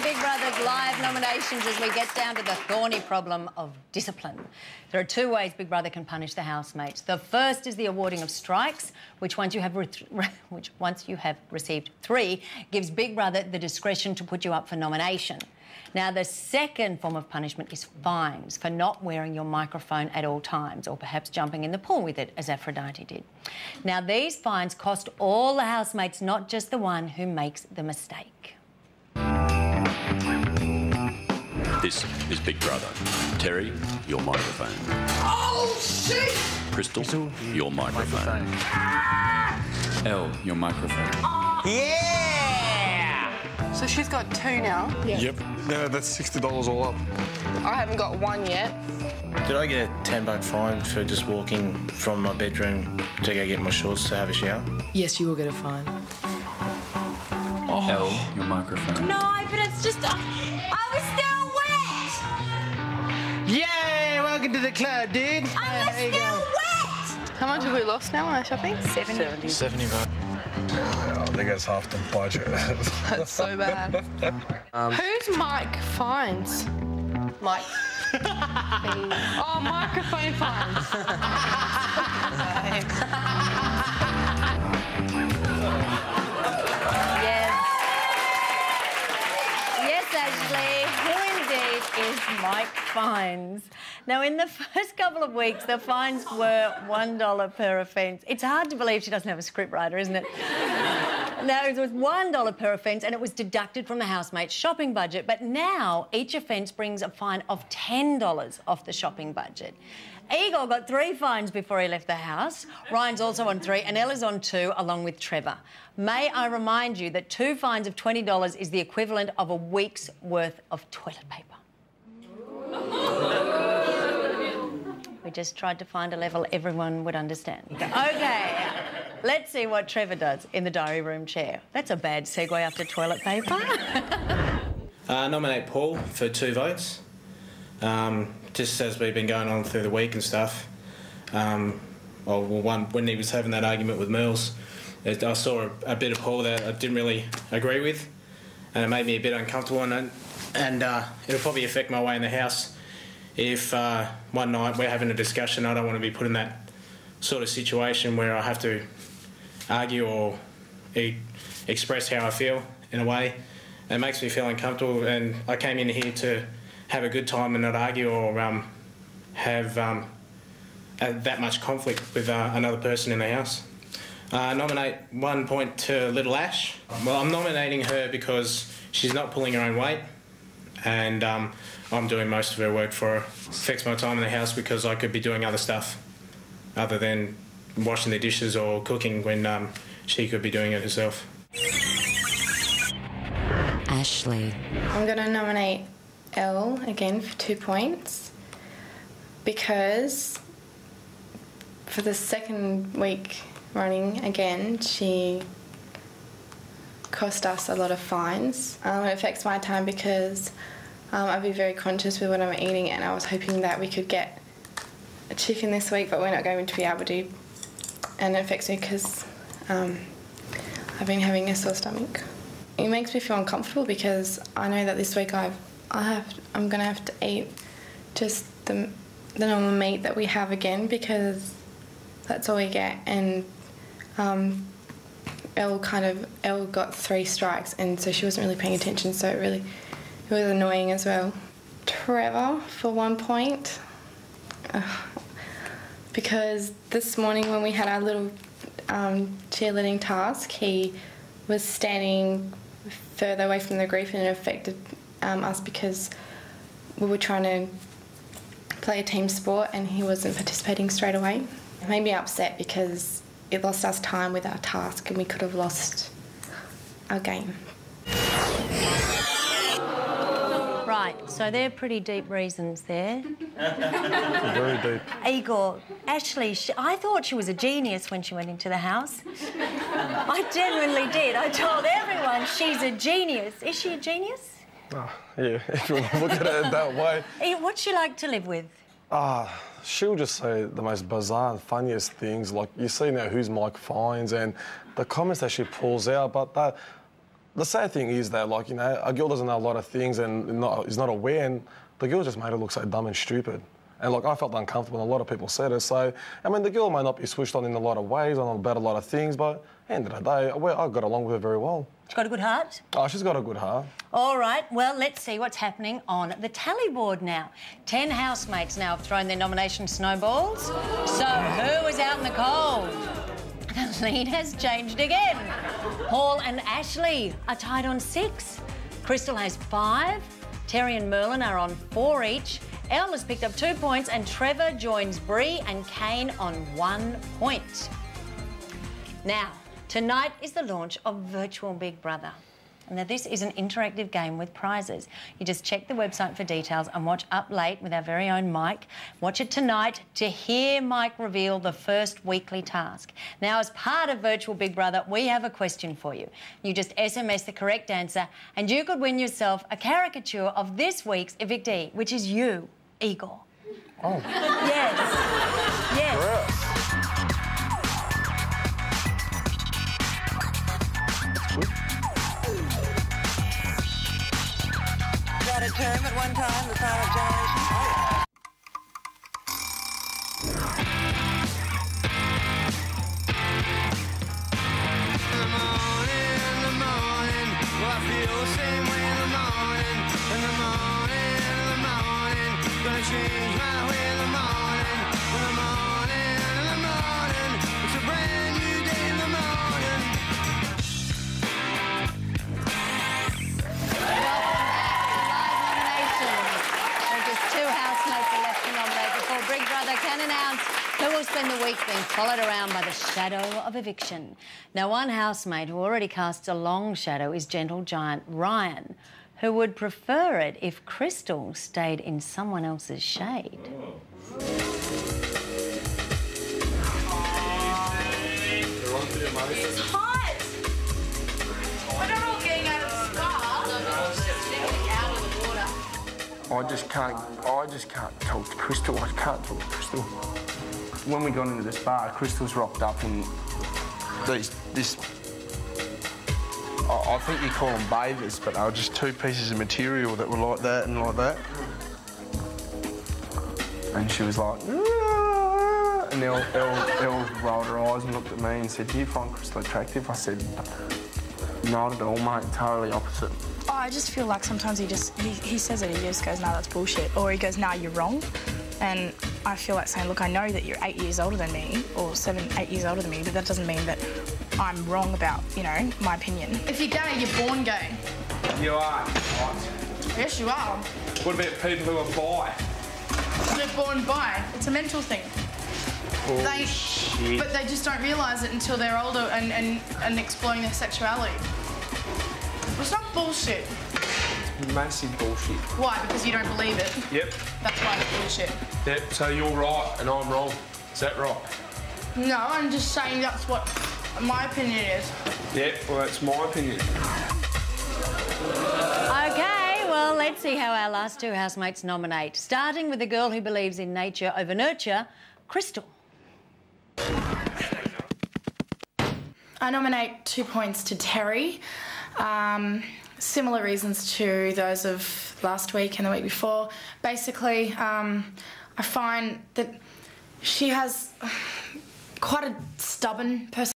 Big Brother's live nominations as we get down to the thorny problem of discipline. There are two ways Big Brother can punish the housemates. The first is the awarding of strikes, which once you have received 3, gives Big Brother the discretion to put you up for nomination. Now, the second form of punishment is fines for not wearing your microphone at all times, or perhaps jumping in the pool with it, as Aphrodite did. Now, these fines cost all the housemates, not just the one who makes the mistake. This is Big Brother. Terry, your microphone. Oh, shit! Crystal, your microphone. Elle, your microphone. Yeah! So she's got 2 now? Yeah. Yep. No, that's $60 all up. I haven't got 1 yet. Did I get a $10 fine for just walking from my bedroom to go get my shorts to have a shower? Yes, you will get a fine. Oh. Elle, your microphone. No, but it's just... I was still wet! Yay! Welcome to the club, dude. I was still wet! How much have we lost now on our shopping? 70 bucks. I think that's half the budget. That's so bad. Who's Mike Fines? Mike. Oh, microphone fines. Yes, Ashley. Who indeed is Mike Fines? Now, in the first couple of weeks, the fines were $1 per offence. It's hard to believe she doesn't have a scriptwriter, isn't it? Now, it was $1 per offence and it was deducted from the housemate's shopping budget. But now, each offence brings a fine of $10 off the shopping budget. Igor got 3 fines before he left the house. Ryan's also on 3 and Ella's on 2, along with Trevor. May I remind you that 2 fines of $20 is the equivalent of a week's worth of toilet paper. We just tried to find a level everyone would understand. OK, let's see what Trevor does in the diary room chair. That's a bad segue after toilet paper. Nominate Paul for 2 votes. Just as we've been going on through the week and stuff. When he was having that argument with Merles, I saw a bit of Paul that I didn't really agree with, and it made me a bit uncomfortable on it. And it'll probably affect my way in the house if one night we're having a discussion. I don't want to be put in that sort of situation where I have to argue or express how I feel in a way. It makes me feel uncomfortable, and I came in here to have a good time and not argue or have that much conflict with another person in the house. Nominate 1 point to Little Ash. Well, I'm nominating her because she's not pulling her own weight, and I'm doing most of her work for her. It affects my time in the house because I could be doing other stuff other than washing the dishes or cooking when she could be doing it herself. Ashley. I'm going to nominate Elle again for 2 points because for the second week running again, she cost us a lot of fines. It affects my time because I'll be very conscious with what I'm eating, and I was hoping that we could get a chicken this week, but we're not going to be able to. And it affects me because I've been having a sore stomach. It makes me feel uncomfortable because I know that this week I'm going to have to eat just the normal meat that we have again because that's all we get. And Elle got 3 strikes, and so she wasn't really paying attention, so it was annoying as well. Trevor for 1 point because this morning when we had our little cheerleading task, he was standing further away from the group, and it affected us because we were trying to play a team sport and he wasn't participating straight away. It made me upset because it lost us time with our task and we could have lost our game. Right, so they're pretty deep reasons there. Very deep. Igor, Ashley, I thought she was a genius when she went into the house. I genuinely did. I told everyone she's a genius. Is she a genius? Yeah, if you want to look at it that way. What's she like to live with? She'll just say the most bizarre and funniest things. Like, you see now who's Mike Fines and the comments that she pulls out. But the sad thing is that, like, you know, a girl doesn't know a lot of things and is not aware, and the girl just made her look so dumb and stupid. And, like, I felt uncomfortable, and a lot of people said it. So, I mean, the girl may not be switched on in a lot of ways, about a lot of things, but at the end of the day, I got along with her very well. She's got a good heart? Oh, she's got a good heart. All right, well, let's see what's happening on the tally board now. 10 housemates now have thrown their nomination snowballs. So who is out in the cold? The lead has changed again. Paul and Ashley are tied on 6. Crystal has 5. Terry and Merlin are on 4 each. Elle has picked up 2 points and Trevor joins Bree and Kane on 1 point. Now, tonight is the launch of Virtual Big Brother. Now, this is an interactive game with prizes. You just check the website for details and watch Up Late with our very own Mike. Watch it tonight to hear Mike reveal the first weekly task. Now, as part of Virtual Big Brother, we have a question for you. You just SMS the correct answer and you could win yourself a caricature of this week's evictee, which is you, Igor. Oh. Yes. Yes. Yes. Got a term at one time, the silent generation? In the morning, well, I feel the same way in the morning. In the morning, gonna change my way in the morning. In the morning, it's a brand new day in the morning. Just 2 housemates are left to nominate before Big Brother can announce who will spend the week being followed around by the shadow of eviction. Now, one housemate who already casts a long shadow is gentle giant Ryan, who would prefer it if Crystal stayed in someone else's shade. It's hot! We're not all getting out of the spa. Out of the water. I just can't talk to Crystal. I can't talk to Crystal. When we got into this bar, Crystal's rocked up in I think you call them bathers, but they were just 2 pieces of material that were like that and like that. And she was like, "Aah!" And Elle rolled her eyes and looked at me and said, "Do you find Crystal attractive?" I said, "Not at all, mate, totally opposite." Oh, I just feel like sometimes he says it, he just goes, "No, that's bullshit." Or he goes, "No, you're wrong." And I feel like saying, "Look, I know that you're 8 years older than me, or 7, 8 years older than me, but that doesn't mean that I'm wrong about, you know, my opinion." If you're gay, you're born gay. You are. Yes, you are. What about people who are bi? They're born bi. It's a mental thing. Shit. But they just don't realise it until they're older and exploring their sexuality. It's not bullshit. Massive bullshit. Why? Because you don't believe it. Yep. That's why it's bullshit. Yep, so you're right and I'm wrong. Is that right? No, I'm just saying that's what my opinion is. Yep, well, that's my opinion. OK, well, let's see how our last 2 housemates nominate. Starting with the girl who believes in nature over nurture, Crystal. I nominate 2 points to Terry. Similar reasons to those of last week and the week before. Basically, I find that she has quite a stubborn personality.